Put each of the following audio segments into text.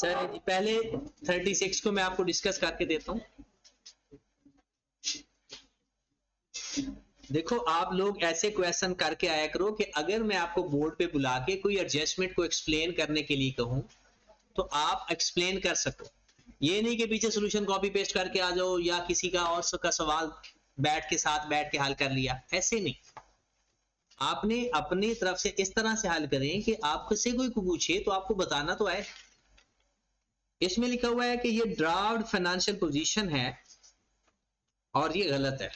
चलिए जी, पहले 36 को मैं आपको डिस्कस करके देता हूँ। देखो आप लोग ऐसे क्वेश्चन करके आया करो कि अगर मैं आपको बोर्ड पे बुला के कोई एडजस्टमेंट को एक्सप्लेन करने के लिए कहूँ तो आप एक्सप्लेन कर सको। ये नहीं कि पीछे सॉल्यूशन कॉपी पेस्ट करके आ जाओ या किसी का और का सवाल बैठ के हल कर लिया, ऐसे नहीं। आपने अपनी तरफ से इस तरह से हल करें कि आपसे कोई पूछे तो आपको बताना तो है। इसमें लिखा हुआ है कि ये ड्राफ्ट फाइनेंशियल पोजीशन है और ये गलत है।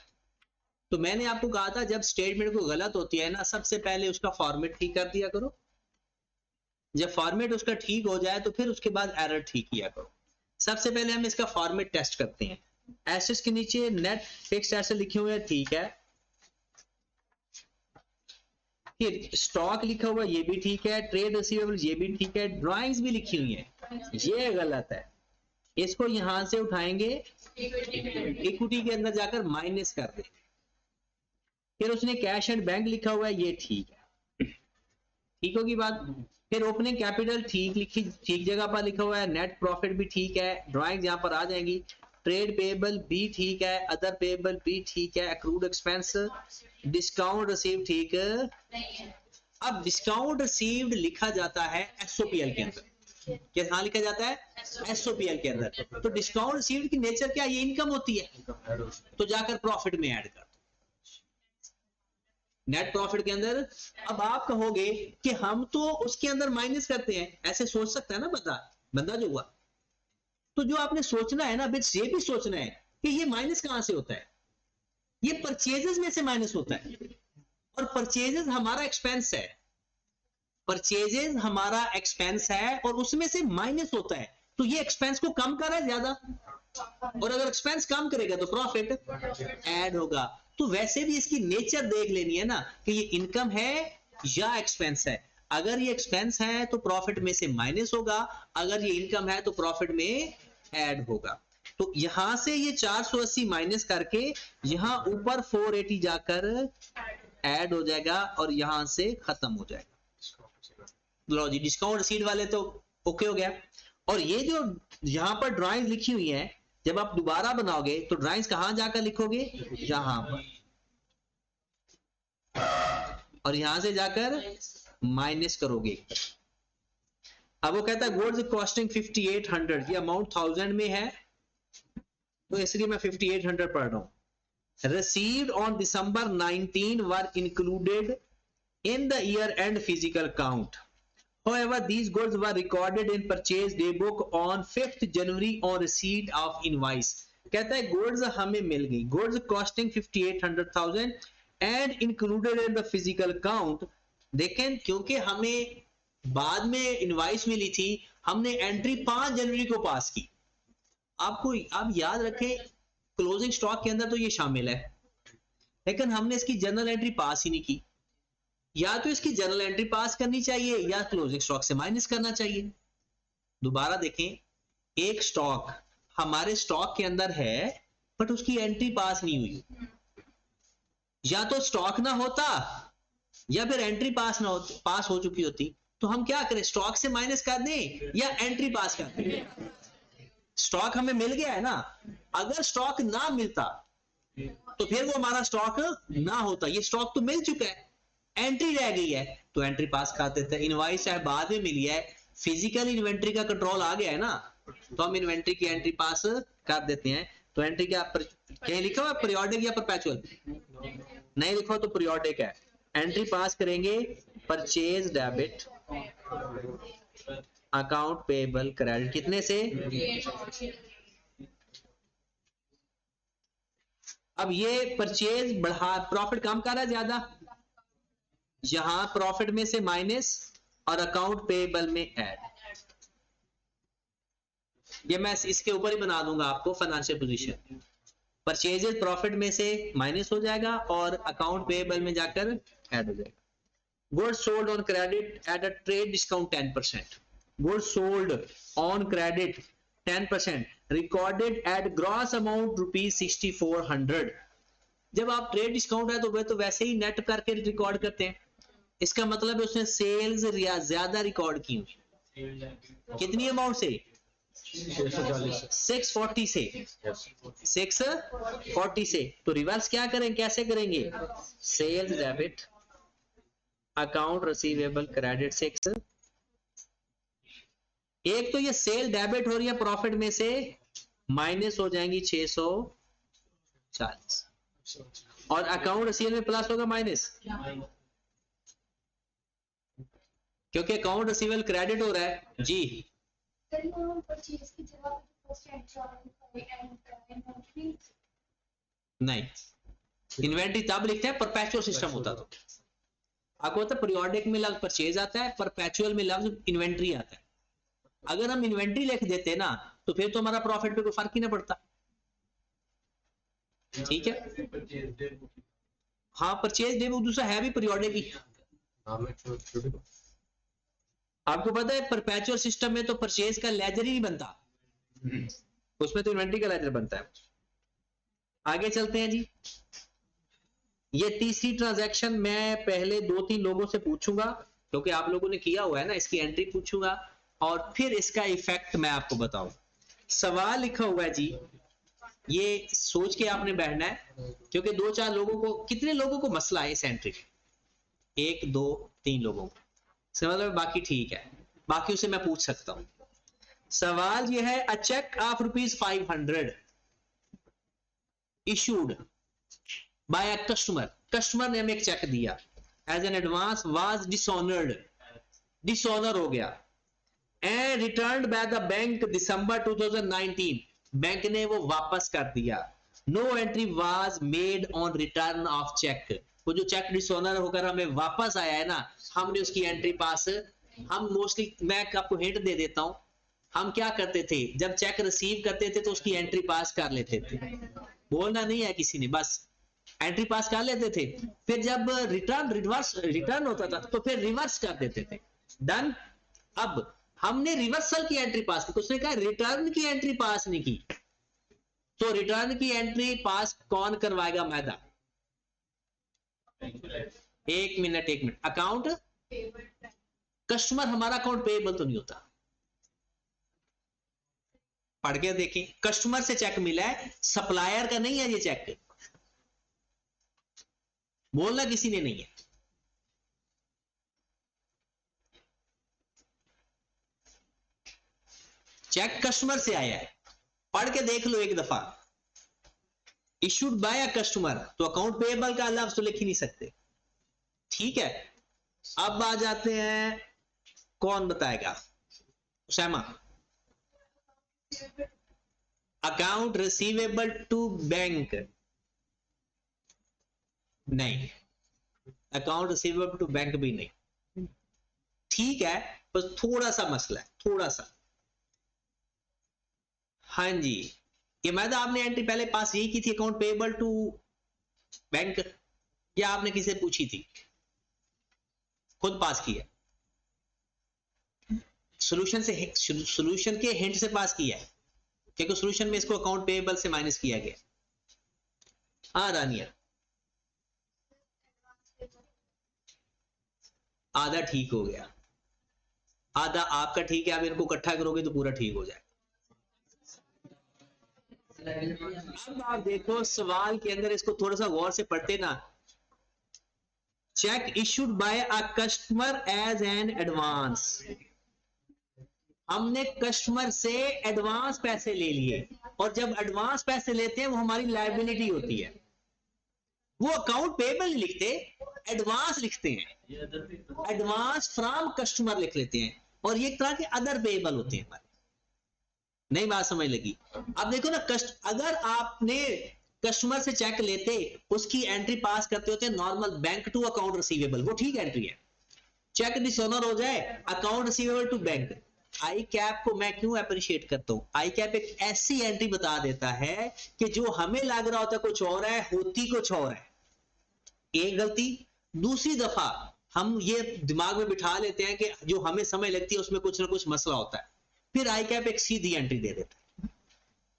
तो मैंने आपको कहा था जब स्टेटमेंट को गलत होती है ना, सबसे पहले उसका फॉर्मेट ठीक कर दिया करो। जब फॉर्मेट उसका ठीक हो जाए तो फिर उसके बाद एरर ठीक किया करो। सबसे पहले हम इसका फॉर्मेट टेस्ट करते हैं। एसेट्स के नीचे नेट फिक्स्ड एसेट लिखे हुए हैं, ठीक है। फिर स्टॉक लिखा हुआ ये भी ठीक है, ट्रेड रिसीवेबल ये भी ठीक है, ड्राइंग्स भी लिखी हुई है, ये गलत है। इसको यहां से उठाएंगे, इक्विटी के अंदर जाकर माइनस कर दें। फिर उसने कैश एंड बैंक लिखा हुआ है, ये ठीक है, ठीक होगी बात। फिर ओपनिंग कैपिटल ठीक लिखी, ठीक जगह पर लिखा हुआ है, नेट प्रॉफिट भी ठीक है, ड्राइंग यहां पर आ जाएंगी, ट्रेड पेबल भी ठीक है, अदर पेबल भी ठीक है, एक्रूड एक्सपेंस, डिस्काउंट रिसीव ठीक। अब डिस्काउंट रिसीव्ड लिखा जाता है एसओपीएल के अंदर, क्या कहां लिखा जाता है? एसओपीएल के अंदर। तो डिस्काउंट रिसीव्ड की नेचर क्या, ये इनकम होती है, तो जाकर प्रॉफिट में ऐड कर नेट प्रॉफिट के अंदर। अब आप कहोगे कि हम तो उसके अंदर माइनस करते हैं, ऐसे सोच सकता है ना बंदा जो हुआ। तो जो आपने सोचना है ना, ये भी सोचना है कि ये माइनस कहां से होता है, ये परचेजेस में से माइनस होता है, और परचेजेस हमारा एक्सपेंस है, परचेजेस हमारा एक्सपेंस है और उसमें से माइनस होता है, तो ये एक्सपेंस को कम कर रहा है ज्यादा, और अगर एक्सपेंस कम करेगा तो प्रॉफिट ऐड होगा। तो वैसे भी इसकी नेचर देख लेनी है ना कि ये इनकम है या एक्सपेंस है। अगर ये एक्सपेंस है तो प्रॉफिट में से माइनस होगा, अगर ये इनकम है तो प्रॉफिट में ऐड होगा। तो यहां से ये 480 माइनस करके यहां ऊपर 480 जाकर ऐड हो जाएगा और यहां से खत्म हो जाएगा। लो जी, डिस्काउंट रसीद वाले तो ओके हो गया। और ये जो यहां पर ड्राइंग लिखी हुई है, जब आप दोबारा बनाओगे तो ड्राइंग्स कहां जाकर लिखोगे? यहां पर, और यहां से जाकर माइनस करोगे। अब वो कहता है गुड्स कॉस्टिंग 5800, ये अमाउंट 1000 में है तो इसलिए मैं 5800 पढ़ रहा हूं। Received on December 19 were included in the year end physical count. However, these goods were recorded in purchase day book on 5th January on receipt of invoice. कहता है goods हमें मिल गई, goods costing 5800,000 and included in the physical count. देखें क्योंकि हमें बाद में invoice मिली थी, हमने एंट्री 5 जनवरी को पास की। आपको आप याद रखें क्लोजिंग स्टॉक के अंदर तो ये शामिल है, लेकिन हमने इसकी जनरल एंट्री पास ही नहीं की। या तो इसकी जनरल एंट्री पास करनी चाहिए या क्लोजिंग स्टॉक से माइनस करना चाहिए। दोबारा देखें, एक स्टॉक हमारे स्टॉक के अंदर है बट उसकी एंट्री पास नहीं हुई, या तो स्टॉक ना होता या फिर एंट्री पास ना होती, पास हो चुकी होती, तो हम क्या करें, स्टॉक से माइनस कर दें या एंट्री पास कर दें? स्टॉक हमें मिल गया है ना, अगर स्टॉक ना मिलता तो फिर वो हमारा स्टॉक ना होता, ये स्टॉक तो मिल चुका है, एंट्री रह गई है तो एंट्री पास कर देते हैं। इनवॉइस है बाद में मिली है, फिजिकल इन्वेंट्री का कंट्रोल आ गया है ना, तो हम इन्वेंट्री की एंट्री पास कर देते हैं। तो एंट्री क्या कहीं लिखा हुआ पीरियोडिक या परपेचुअल? नहीं लिखा तो पीरियोडिक है। एंट्री पास करेंगे purchase debit account payable credit, कितने से? अब ये परचेज बढ़ा, प्रॉफिट कम कर रहा है ज्यादा, यहां प्रॉफिट में से माइनस और अकाउंट पेबल में ऐड। ये मैं इसके ऊपर ही बना दूंगा आपको फाइनेंशियल पोजीशन। परचेजेस प्रॉफिट में से माइनस हो जाएगा और अकाउंट पेबल में जाकर ऐड हो जाएगा। Goods sold on credit at a trade discount 10%, goods sold on credit 10% recorded at gross amount ₹6400। जब आप ट्रेड डिस्काउंट है तो वे तो वैसे ही नेट करके रिकॉर्ड करते हैं, इसका मतलब है उसने सेल्स ज्यादा रिकॉर्ड की, कितनी अमाउंट से? 640 से 640 से तो रिवर्स क्या करें, कैसे करेंगे? Sales debit account receivable credit 6। एक तो ये सेल डेबिट हो रही है, प्रॉफिट में से माइनस हो जाएंगी 640 और अकाउंट रिसीवेबल में प्लस होगा माइनस, क्योंकि अकाउंट रिसीवेबल क्रेडिट हो रहा है जी। नहीं, इन्वेंट्री तब लिखते हैं परपेचुअल सिस्टम होता तो आपको पता है पीरियोडिक में लफ्ज परचेज आता है, परपेचुअल में लफ्ज इन्वेंट्री आता है। अगर हम इन्वेंट्री लिख देते ना तो फिर तो हमारा प्रॉफिट पे कोई फर्क ही ना पड़ता। ठीक है, हाँ परचेज डे दूसरा है भी पीरियोडिक ही। आपको पता है परपेचुअल सिस्टम में तो परचेज का लेजर ही नहीं बनता, उसमें तो इन्वेंट्री का लेजर बनता है। आगे चलते हैं जी। ये तीसरी ट्रांजैक्शन मैं पहले 2-3 लोगों से पूछूंगा क्योंकि आप लोगों ने किया हुआ है ना, इसकी एंट्री पूछूंगा और फिर इसका इफेक्ट मैं आपको बताऊं। सवाल लिखा हुआ है जी, ये सोच के आपने बैठना है क्योंकि 2-4 लोगों को, कितने लोगों को मसला है इस एंट्री? 1 2 3 लोगों को समझ लो, बाकी ठीक है, बाकी उसे मैं पूछ सकता हूं। सवाल ये है, a cheque of ₹500 issued by a customer, customer ने हमें एक चेक दिया as an advance, was dishonoured, dishonour हो गया, and returned by the bank December 2019, bank ने वो वापस कर दिया। No entry was made on return of cheque, वो जो चेक डिसऑनर होकर हमें वापस आया है ना, हमने उसकी एंट्री पास, हम मोस्टली, मैं आपको हिंट दे देता हूं, हम क्या करते थे जब चेक रिसीव करते थे तो उसकी एंट्री पास कर लेते थे, बोलना नहीं है किसी ने, बस एंट्री पास कर लेते थे। फिर जब रिटर्न होता था तो फिर रिवर्स कर देते थे, डन। अब हमने रिवर्सल की एंट्री पास की, तो उसने कहा रिटर्न की एंट्री पास नहीं की, तो रिटर्न की एंट्री पास कौन करवाएगा? मैदा। एक मिनट, अकाउंट कस्टमर, हमारा अकाउंट पेएबल तो नहीं होता, पढ़ के देखें, कस्टमर से चेक मिला है, सप्लायर का नहीं है ये चेक, बोलना किसी ने नहीं है। चेक कस्टमर से आया है, पढ़ के देख लो एक दफा, इशूड बाय अ कस्टमर, तो अकाउंट पेएबल का लफ्ज तो लिख ही नहीं सकते। ठीक है, अब आ जाते हैं, कौन बताएगा? Usama. Account receivable to bank, नहीं, अकाउंट रिसीवेबल टू बैंक भी नहीं। ठीक है, बस थोड़ा सा मसला है, थोड़ा सा। हाँ जी, ये मैदा आपने एंट्री पहले पास यही की थी, अकाउंट पेएबल टू बैंक, या आपने किसे पूछी थी? खुद पास किया, सॉल्यूशन के हिंट से पास किया है, क्योंकि सॉल्यूशन में इसको अकाउंट पेएबल से माइनस किया गया। हाँ रानिया, आधा ठीक हो गया, आधा आपका ठीक है, आप इनको इकट्ठा करोगे तो पूरा ठीक हो जाए। अब आप देखो सवाल के अंदर, इसको थोड़ा सा गौर से पढ़ते ना, cheque issued by a customer as an advance, हमने कस्टमर से एडवांस पैसे ले लिए, और जब एडवांस पैसे लेते हैं वो हमारी लायबिलिटी होती है, वो अकाउंट पेएबल नहीं लिखते, एडवांस लिखते हैं, एडवांस फ्रॉम कस्टमर लिख लेते हैं, और ये एक तरह के अदर पेएबल होते हैं हमारे। नहीं बात समझ लगी? अब देखो ना, अगर आपने कस्टमर से चेक लेते, उसकी एंट्री पास करते होते normal bank to account receivable, वो ठीक एंट्री है। चेक डिसऑनर हो जाए, अकाउंट रिसीवेबल टू बैंक, आई कैप को मैं क्यों अप्रिशिएट करता हूं? आई कैप एक ऐसी एंट्री बता देता है कि जो हमें लग रहा होता कुछ और है, होती कुछ और है। एक गलती, दूसरी दफा हम ये दिमाग में बिठा लेते हैं कि जो हमें समझ लगती है उसमें कुछ ना कुछ मसला होता है, फिर आई कैप एक सीधी एंट्री दे देता है,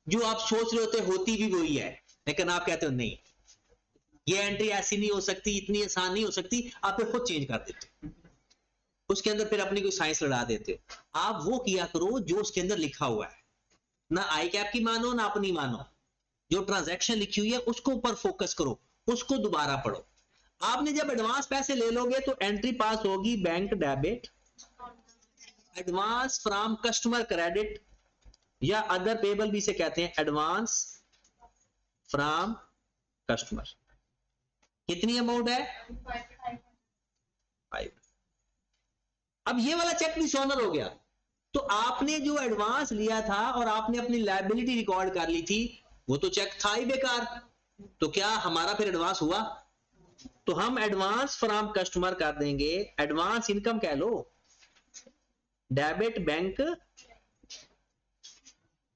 जो आप सोच रहे होते होती भी वही है, लेकिन आप कहते हो नहीं, ये एंट्री ऐसी नहीं हो सकती, इतनी आसान नहीं हो सकती, आप फिर खुद चेंज कर देते हो, उसके अंदर फिर अपनी कोई साइंस लड़ा देते हो। आप वो किया करो जो उसके अंदर लिखा हुआ है, ना आई कैप की मानो ना अपनी मानो, जो ट्रांजैक्शन लिखी हुई है उसको ऊपर फोकस करो, उसको दोबारा पढ़ो। आपने जब एडवांस पैसे ले लोगे तो एंट्री पास होगी bank debit, advance from customer credit, या अदर पेबल भी से कहते हैं, एडवांस फ्रॉम कस्टमर। कितनी अमाउंट है? 5। अब ये वाला चेक डिसऑनर हो गया, तो आपने जो एडवांस लिया था और आपने अपनी लायबिलिटी रिकॉर्ड कर ली थी, वो तो चेक था ही बेकार, तो क्या हमारा फिर एडवांस हुआ? तो हम एडवांस फ्रॉम कस्टमर कर देंगे, एडवांस इनकम कह लो, डेबिट बैंक।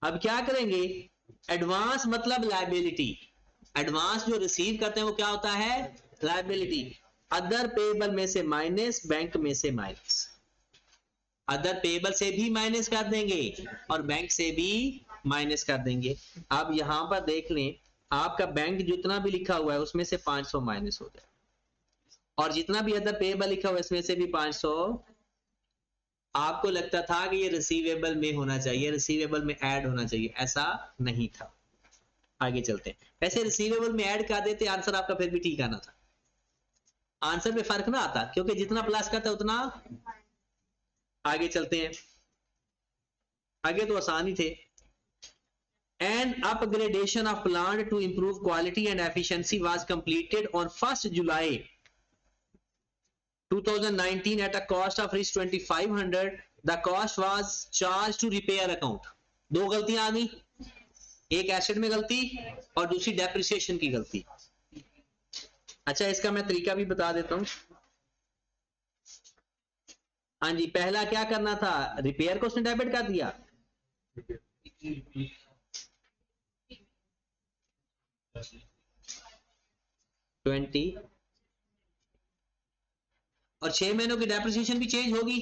अब क्या करेंगे? एडवांस मतलब लायबिलिटी, एडवांस जो रिसीव करते हैं वो क्या होता है? लायबिलिटी। अदर पेबल में से माइनस, बैंक में से माइनस। अदर पेबल से भी माइनस कर देंगे और बैंक से भी माइनस कर देंगे। अब यहां पर देख लें, आपका बैंक जितना भी लिखा हुआ है उसमें से 500 माइनस हो जाए, और जितना भी अदर पेबल लिखा हुआ है इसमें से भी 500। आपको लगता था कि ये रिसीवेबल में होना चाहिए, रिसीवेबल में ऐड होना चाहिए, ऐसा नहीं था। आगे चलते हैं। वैसे रिसीवेबल में ऐड कर देते आंसर आपका फिर भी ठीक आना था, आंसर में फर्क ना आता, क्योंकि जितना प्लस करता है उतना। आगे चलते हैं, आगे तो आसान ही थे। An upgradation of plant to improve quality and efficiency was completed on 1st July 2019 at a cost of rupees 2500. The cost was charged to repair account. दो गलतियां आ गई, एक एसेट में गलती और दूसरी डेप्रिसिएशन की गलती। अच्छा, इसका मैं तरीका भी बता देता हूं। हाँ जी, पहला क्या करना था? रिपेयर को उसने डेबिट कर दिया, ट्वेंटी, और 6 महीनों की डेप्रिसिएशन भी चेंज होगी,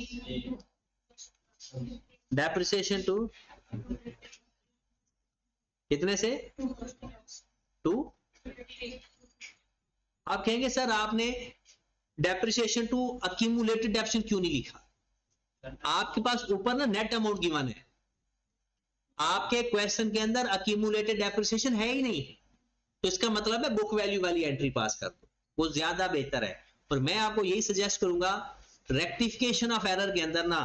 डेप्रिसिएशन टू कितने से? 2। आप कहेंगे सर आपने डेप्रिसिएशन टू अक्यूमुलेटेड डेप्रिसिएशन क्यों नहीं लिखा? आपके पास ऊपर ना नेट अमाउंट गिवन है, आपके क्वेश्चन के अंदर अक्यूमुलेटेड डेप्रिसिएशन है ही नहीं, तो इसका मतलब है बुक वैल्यू वाली एंट्री पास कर दो, वो ज्यादा बेहतर है। और मैं आपको यही सजेस्ट करूंगा, रेक्टिफिकेशन ऑफ एरर के अंदर ना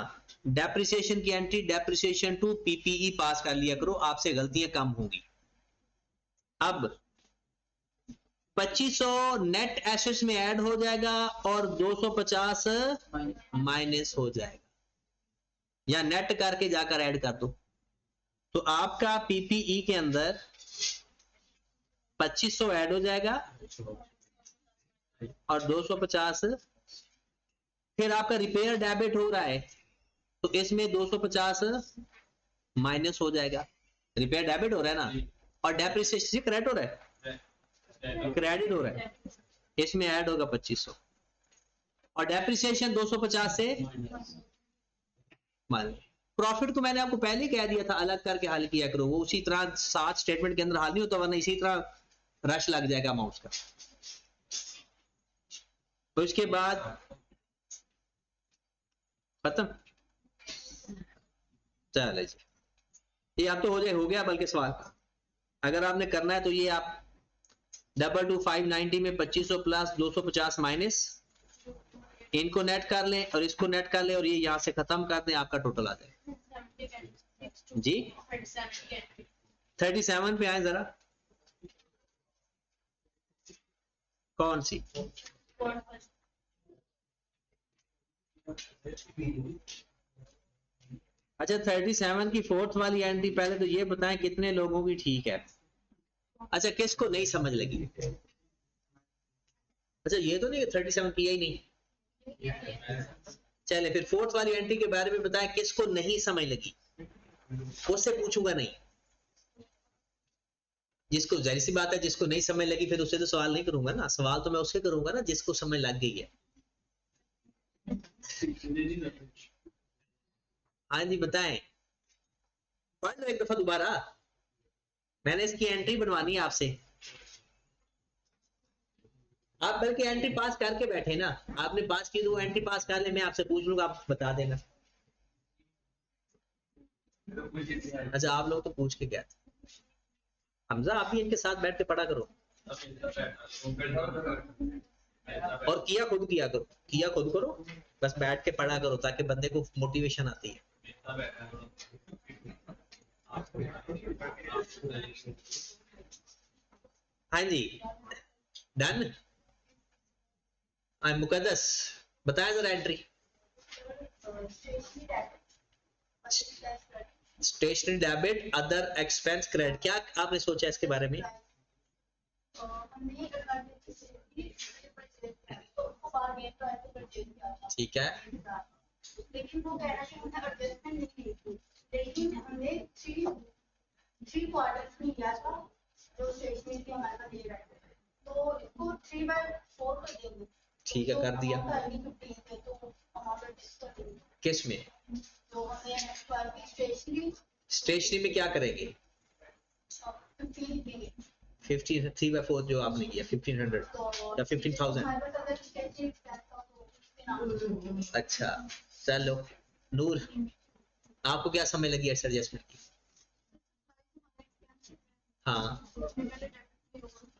डेप्रिसिएशन की एंट्री डेप्रिसिएशन टू पीपीई पास कर लिया करो, आपसे गलतियां कम होंगी। अब 2500 नेट एसेट्स में ऐड हो जाएगा और 250 माइनस हो जाएगा, या नेट करके जाकर ऐड कर दो, तो आपका पीपीई के अंदर 2500 ऐड हो जाएगा और 250, फिर आपका रिपेयर डेबिट हो रहा है तो इसमें 250 माइनस हो जाएगा, रिपेयर डेबिट हो रहा है ना, और डेप्रिसिएशन क्रेडिट हो रहा है, क्रेडिट हो रहा है, इसमें ऐड होगा 2500, और डेप्रिसिएशन 250 से माइनस। प्रॉफिट को मैंने आपको पहले कह दिया था अलग करके हल किया करो, वो उसी तरह 7 स्टेटमेंट के अंदर हल नहीं होता, वरना इसी तरह रश लग जाएगा अमाउंट का। तो इसके बाद खत्म, चले जी, ये आप तो हो गया बल्कि सवाल। अगर आपने करना है तो ये आप 22590 में 2500 प्लस 250 माइनस, इनको नेट कर लें और इसको नेट कर लें और ये यहां से खत्म कर दें, आपका टोटल आ जाए जी। 37 पे आए जरा, कौन सी? अच्छा, 37 की 4th वाली एंट्री, पहले तो ये बताएं कितने लोगों की ठीक है। अच्छा, किसको नहीं समझ लगी? अच्छा, ये तो नहीं 37 किया ही नहीं, चले फिर 4th वाली एंट्री के बारे में बताएं किसको नहीं समझ लगी, उससे पूछूंगा नहीं। जिसको, जाहिर सी बात है जिसको नहीं समझ लगी फिर उससे तो सवाल नहीं करूंगा ना, सवाल तो मैं उससे करूंगा ना जिसको समझ लग गई है। हाँ जी बताएं, पढ़ लो एक दफा दोबारा, मैंने इसकी एंट्री बनवानी है आपसे। आप बल्कि एंट्री पास करके बैठे ना, आपने पास की तो एंट्री पास कर ले, मैं आपसे पूछ लूंगा, आप बता देना। अच्छा आप लोग तो पूछ के गए थे। हमजा आप भी इनके साथ बैठ के पढ़ा करो और किया खुद करो, बस बैठ के पढ़ा करो ताकि बंदे को मोटिवेशन आती है। हाँ जी डन। मुकद्दस बताया जरा entry. Stationery debit other expense credit, क्या आपने सोचा इसके बारे में? ठीक है लेकिन वो कह रहा है हमने एडजस्टमेंट नहीं लिखी, लेकिन हमने थ्री क्वार्टर्स में लिया था जो स्टेशनरी के हमारे पास दे रहे थे, तो इसको 3/4 कर देंगे। ठीक है कर दिया। किस में? तो हमने स्टेशनरी में क्या करेंगे? 3/4 जो आपने किया 1500 या 15,000। अच्छा चलो नूर आपको क्या समय लगी ऐसे एडजस्टमेंट की? हाँ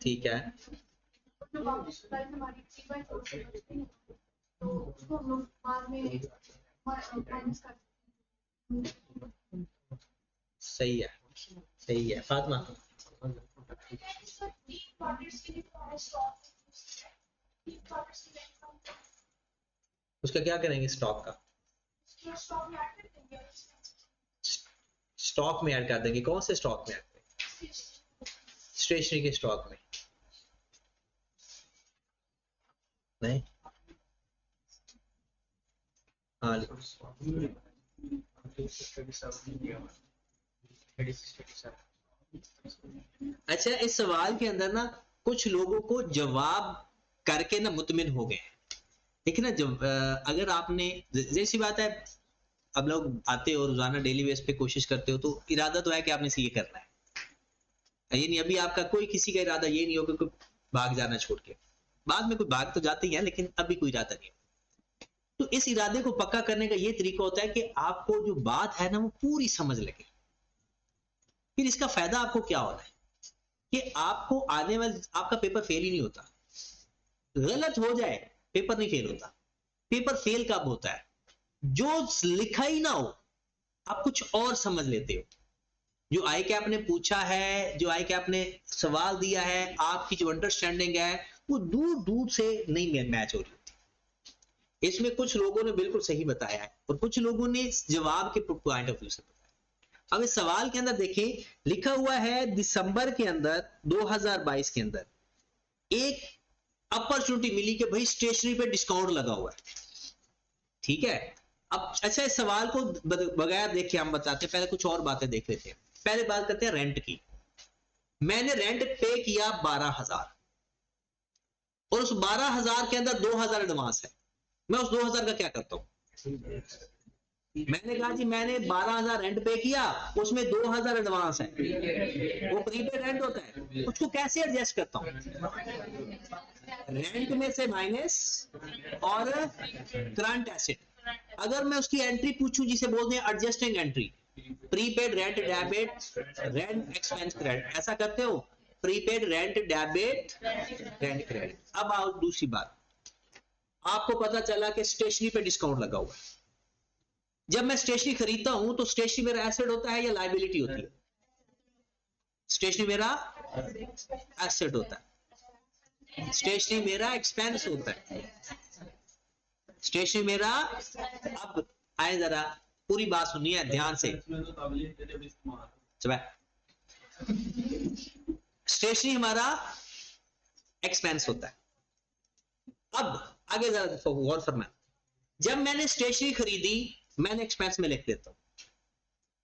ठीक है सही है सही है। फातिमा उसका क्या करेंगे? स्टॉक का स्टॉक में ऐड कर देंगे। कौन से स्टॉक में ऐड करेंगे? स्टेशनरी के स्टॉक में नहीं। हाँ अच्छा इस सवाल के अंदर ना कुछ लोगों को जवाब करके ना मुतमिन हो गए, देखिए ना जब अगर आपने जैसी बात है अब लोग आते हो रोजाना डेली बेस पे कोशिश करते हो तो इरादा तो है कि आपने ये करना है, ये नहीं अभी आपका कोई किसी का इरादा ये नहीं हो कि कोई भाग जाना छोड़ के, बाद में कोई भाग तो जाते ही है लेकिन अभी कोई इरादा नहीं। तो इस इरादे को पक्का करने का ये तरीका होता है कि आपको जो बात है ना वो पूरी समझ लगे। फिर इसका फायदा आपको क्या होता है कि आपको आने वाले आपका पेपर फेल ही नहीं होता। गलत हो जाए पेपर नहीं फेल होता। पेपर फेल कब होता है? जो लिखा ही ना हो आप कुछ और समझ लेते हो। जो आई कैप ने पूछा है, जो आई कैप ने सवाल दिया है, आपकी जो अंडरस्टैंडिंग है वो दूर दूर से नहीं मैच हो रही होती। इसमें कुछ लोगों ने बिल्कुल सही बताया है और कुछ लोगों ने जवाब के पॉइंट ऑफ व्यू से बताया। अब इस सवाल के अंदर देखें लिखा हुआ है दिसंबर के अंदर 2022 के अंदर एक अपॉर्चुनिटी मिली कि भाई स्टेशनरी पे डिस्काउंट लगा हुआ है। ठीक है अब अच्छा इस सवाल को बगैर देखे हम बताते हैं, पहले कुछ और बातें देख लेते हैं। पहले बात करते हैं रेंट की। मैंने रेंट पे किया 12,000 और उस 12,000 के अंदर 2,000 एडवांस है। मैं उस 2,000 का क्या करता हूं? मैंने कहा जी मैंने 12,000 रेंट पे किया उसमें 2,000 एडवांस है, वो प्रीपेड रेंट होता है, उसको कैसे एडजस्ट करता हूं? रेंट में से माइनस और करंट एसेट। अगर मैं उसकी एंट्री पूछूं जिसे बोलते हैं adjusting entry, prepaid rent debit rent expense credit, ऐसा करते हो? Prepaid rent debit rent credit. अब आओ दूसरी बात, आपको पता चला कि स्टेशनरी पे डिस्काउंट लगा हुआ है। जब मैं स्टेशनरी खरीदता हूं तो स्टेशनरी मेरा एसेट होता है या लायबिलिटी होती है? स्टेशनरी मेरा एसेट होता है, स्टेशनरी मेरा एक्सपेंस होता है, स्टेशनरी मेरा। अब आए जरा पूरी बात सुनिए ध्यान से। स्टेशनरी हमारा एक्सपेंस होता है। अब आगे जरा गौर फरमाएं, जब मैंने स्टेशनरी खरीदी मैंने एक्सपेंस में लिख देता हूं।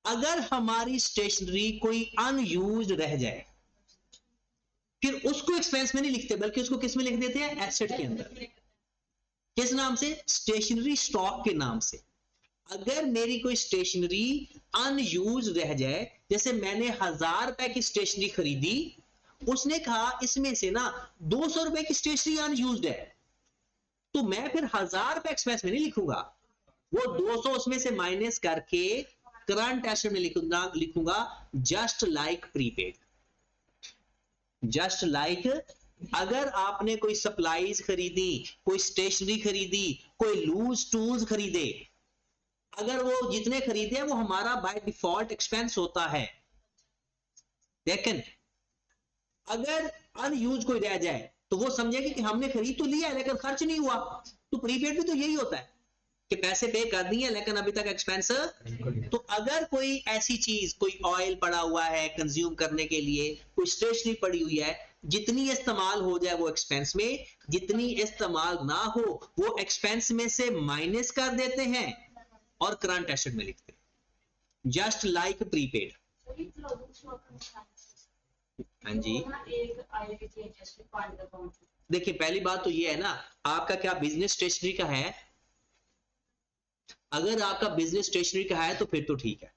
अगर हमारी स्टेशनरी कोई अनयूज्ड रह जाए फिर उसको एक्सपेंस में नहीं लिखते बल्कि उसको किस में लिख देते हैं? एसेट के अंदर। किस नाम से? स्टेशनरी स्टॉक के नाम से। अगर मेरी कोई स्टेशनरी अनयूज रह जाए, जैसे मैंने 1,000 रुपए की स्टेशनरी खरीदी, उसने कहा इसमें से ना 200 रुपए की स्टेशनरी अनयूज्ड है, तो मैं फिर 1,000 रुपए एक्सपेंस में नहीं लिखूंगा, वो 200 उसमें से माइनस करके करंट एसेट में लिखूंगा just like prepaid. Just like अगर आपने कोई सप्लाईज खरीदी, कोई स्टेशनरी खरीदी, कोई लूज टूल्स खरीदे, अगर वो जितने खरीदे वो हमारा बाय डिफॉल्ट एक्सपेंस होता है। लेकिन अगर अनयूज कोई रह जाए तो वो समझेगी कि हमने खरीद तो लिया है लेकिन खर्च नहीं हुआ। तो प्रीपेड भी तो यही होता है कि पैसे पे कर दिए लेकिन अभी तक एक्सपेंस। तो अगर कोई ऐसी चीज, कोई ऑयल पड़ा हुआ है कंज्यूम करने के लिए, कोई स्टेशनरी पड़ी हुई है, जितनी इस्तेमाल हो जाए वो एक्सपेंस में, जितनी इस्तेमाल ना हो वो एक्सपेंस में से माइनस कर देते हैं और करंट एसेट में लिखते हैं, जस्ट लाइक प्रीपेड। हाँ जी, देखिए पहली बात तो ये है ना, आपका क्या बिजनेस स्टेशनरी का है? अगर आपका बिजनेस स्टेशनरी का है तो फिर तो ठीक है।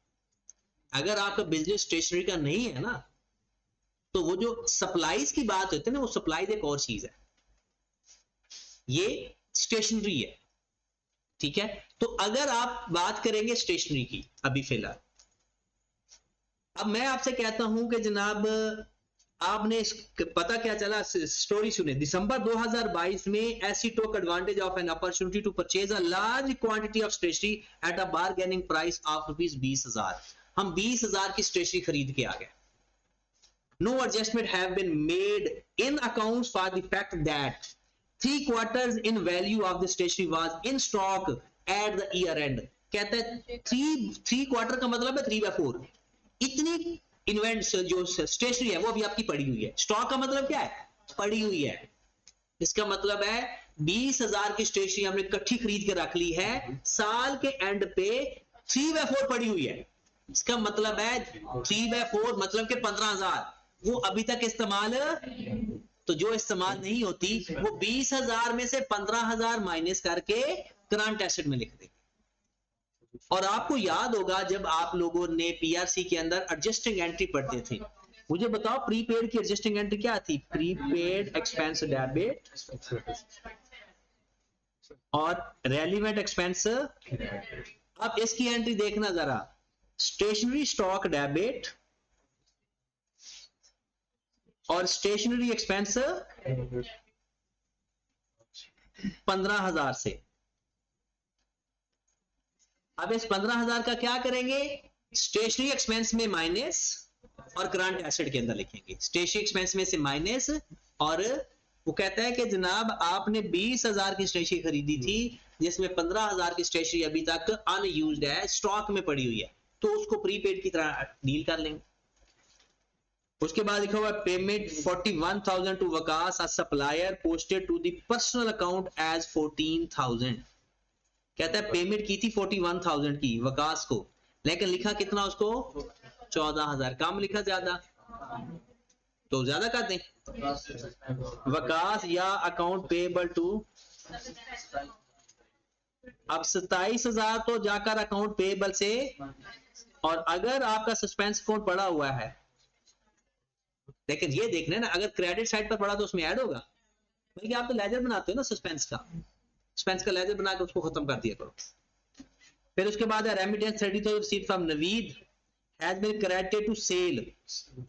अगर आपका बिजनेस स्टेशनरी का नहीं है ना, तो वो जो सप्लाईज की बात होती है ना, वो सप्लाईज एक और चीज है, ये स्टेशनरी है, ठीक है। तो अगर आप बात करेंगे स्टेशनरी की अभी फिलहाल, अब मैं आपसे कहता हूं कि जनाब आपने पता क्या चला, स्टोरी सुने, दिसंबर 2022 में AC took advantage of an opportunity to purchase a large quantity of stationery at a bargaining price of ₹20,000। हम 20,000 की स्टेशनरी खरीद के आ गए। No adjustment have been made in accounts for the fact that 3/4 in value of the stationery was in stock at the year end। कहता है 3/4 का मतलब है 3/4। इतनी इन्वेंट्स जो स्टेशनरी है वो अभी आपकी पड़ी हुई है। स्टॉक का मतलब क्या है? पड़ी हुई है। इसका मतलब है 20,000 की स्टेशनरी हमने इकट्ठी खरीद के रख ली है, साल के एंड पे 3/4 पड़ी हुई है। इसका मतलब है 3/4 मतलब के 15,000 वो अभी तक इस्तेमाल, तो जो इस्तेमाल नहीं होती वो 20,000 में से 15,000 माइनस करके करंट एसेट में लिख देंगे। और आपको याद होगा जब आप लोगों ने पीआरसी के अंदर एडजस्टिंग एंट्री पढ़ते थे, मुझे बताओ प्रीपेड की एडजस्टिंग एंट्री क्या थी? प्रीपेड एक्सपेंस डेबिट और रेलिवेंट एक्सपेंस। अब इसकी एंट्री देखना जरा, स्टेशनरी स्टॉक डेबिट और स्टेशनरी एक्सपेंस 15,000 से। अब इस 15,000 का क्या करेंगे? स्टेशनरी एक्सपेंस में माइनस और करंट एसेट के अंदर लिखेंगे। स्टेशनरी एक्सपेंस में से माइनस, और वो कहता है कि जनाब आपने 20,000 की स्टेशनरी खरीदी थी जिसमें 15,000 की स्टेशनरी अभी तक अनयूज्ड है, स्टॉक में पड़ी हुई है, तो उसको प्रीपेड की तरह डील कर लेंगे। उसके बाद लिखा हुआ payment 41,000 to Waqas, a supplier posted to the personal account as 14,000। कहता है पेमेंट की थी 41,000 की वकास को, लेकिन लिखा कितना उसको? 14,000। कम लिखा ज्यादा, तो ज्यादा कर दें वकास या अकाउंट पेएबल टू। अब 27,000 तो जाकर अकाउंट पेएबल से, और अगर आपका सस्पेंस अकाउंट पड़ा हुआ है, लेकिन ये देखना है ना, अगर क्रेडिट साइड पर पड़ा तो उसमें ऐड होगा, बल्कि आप तो लेजर बनाते हो ना सस्पेंस का, सस्पेंस का लेजर बना के उसको खत्म कर दिया करो। फिर उसके बाद है remittance 30,000 received from Naveed has been credited to sale.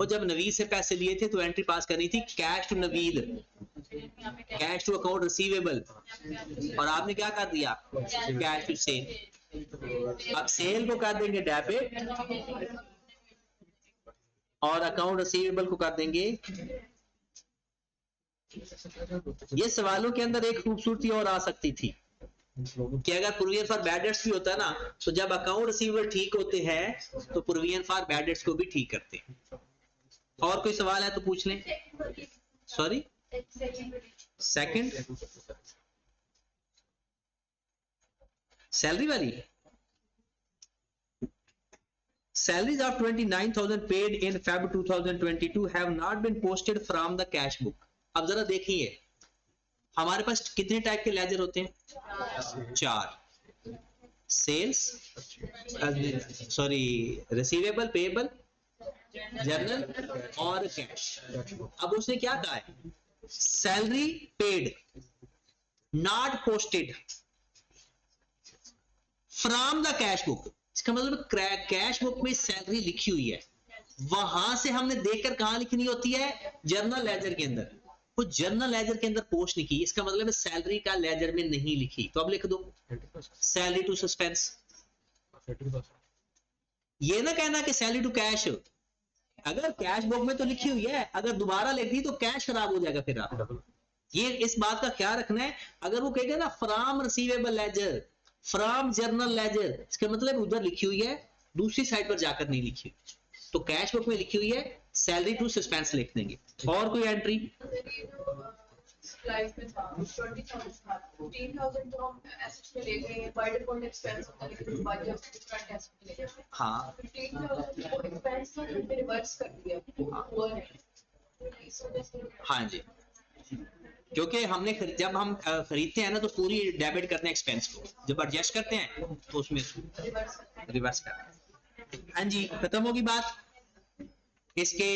और जब नवीद से पैसे लिए थे तो एंट्री पास करनी थी cash to Naveed, cash to account receivable, और आपने क्या कर दिया? Cash to sale. अब सेल को कर देंगे डेबिट और अकाउंट रिसीवेबल को कर देंगे। ये सवालों के अंदर एक खूबसूरती और आ सकती थी कि अगर प्रोविजन फॉर बैड डेट्स भी होता है ना, तो जब अकाउंट रिसीवेबल ठीक होते हैं तो प्रोविजन फॉर बैड डेट्स को भी ठीक करते हैं। और कोई सवाल है तो पूछ लें। सॉरी, सेकंड सैलरी वाली, salaries of 29,000 paid in Feb 2022 have not been posted from the cash book। अब जरा देखिए हमारे पास कितने टाइप के लेजर होते हैं? 4, sales, sorry receivable, payable, journal और कैश। अब उसने क्या कहा है? Salary paid not posted from the cash book. इसका मतलब कैश बुक में सैलरी लिखी हुई है, वहां से हमने देखकर कहां लिखनी होती है, जर्नल लेजर के अंदर। वो जर्नल लेजर के अंदर पोस्ट नहीं की, इसका मतलब है सैलरी का लेजर में नहीं लिखी, तो अब लिख दो सैलरी टू सस्पेंस। ये ना कहना कि सैलरी टू कैश, अगर कैश बुक में तो लिखी हुई है, अगर दोबारा लिख दी तो कैश खराब हो जाएगा फिर आप। ये इस बात का ख्याल रखना है। अगर वो कहेगा ना from receivable ledger, from journal ledger, इसका मतलब उधर लिखी हुई है, दूसरी साइड पर जाकर नहीं लिखी हुई। तो कैश बुक में लिखी हुई है, सैलरी टू सस्पेंस लिख देंगे। और कोई एंट्री? स्लाइड में था 20,000 था, 15,000 तो हम एसेट्स में ले गए, बाय डिफॉल्ट एक्सपेंस होता है, लेकिन बाद में करंट एसेट में ले गए। हाँ 15,000 को एक्सपेंस में हमने रिवर्स कर दिया, हुआ है। हाँ जी, क्योंकि हमने जब हम खरीदते हैं ना तो पूरी डेबिट करते हैं एक्सपेंस को, जब एडजस्ट करते हैं तो उसमें रिवर्स करते हैं। हाँ जी, खत्म होगी बात इसके।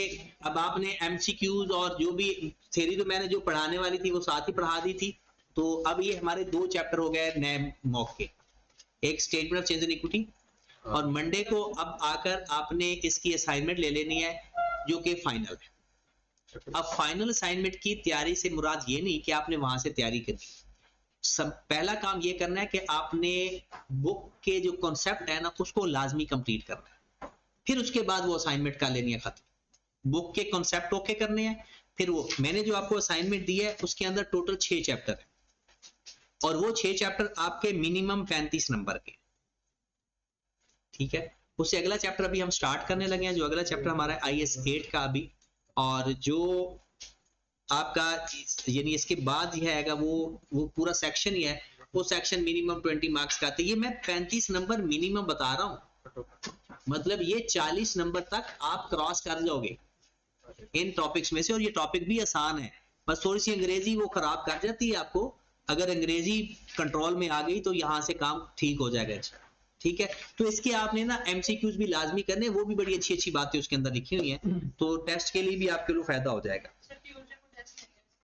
अब आपने एमसीक्यूज और जो भी थ्योरी तो मैंने जो पढ़ाने वाली थी वो साथ ही पढ़ा दी थी। तो अब ये हमारे 2 चैप्टर हो गए नए मॉक के, एक statement of change in equity, और मंडे को अब आकर आपने इसकी असाइनमेंट ले लेनी है जो कि फाइनल है। अब फाइनल असाइनमेंट की तैयारी से मुराद ये नहीं कि आपने वहां से तैयारी करनी, पहला काम ये करना है कि आपने बुक के जो कॉन्सेप्ट है ना उसको लाजमी कंप्लीट करना है, फिर उसके बाद वो असाइनमेंट कर लेनी है खत्म। बुक के कॉन्सेप्ट ओके करने हैं, फिर वो मैंने जो आपको असाइनमेंट दी है उसके अंदर टोटल 6 चैप्टर है, और वो 6 चैप्टर आपके मिनिमम 35 नंबर के, ठीक है। उससे अगला चैप्टर अभी हम स्टार्ट करने लगे हैं, जो अगला चैप्टर हमारा IS 8 का अभी, और जो आपका यानी इसके बाद ही आएगा वो पूरा सेक्शन ही है, वो सेक्शन मिनिमम 20 मार्क्स का। तो ये मैं 35 नंबर मिनिमम बता रहा हूँ, मतलब ये 40 नंबर तक आप क्रॉस कर जाओगे इन टॉपिक्स में से। और ये टॉपिक भी आसान है, बस थोड़ी सी अंग्रेजी वो खराब कर जाती है आपको। अगर अंग्रेजी कंट्रोल में आ गई तो यहाँ से काम ठीक हो जाएगा, ठीक है। तो इसके आपने ना MCQs भी लाजमी करने, वो भी बड़ी अच्छी अच्छी बातें उसके अंदर लिखी हुई हैं, तो टेस्ट के लिए भी आपके लिए फायदा हो जाएगा।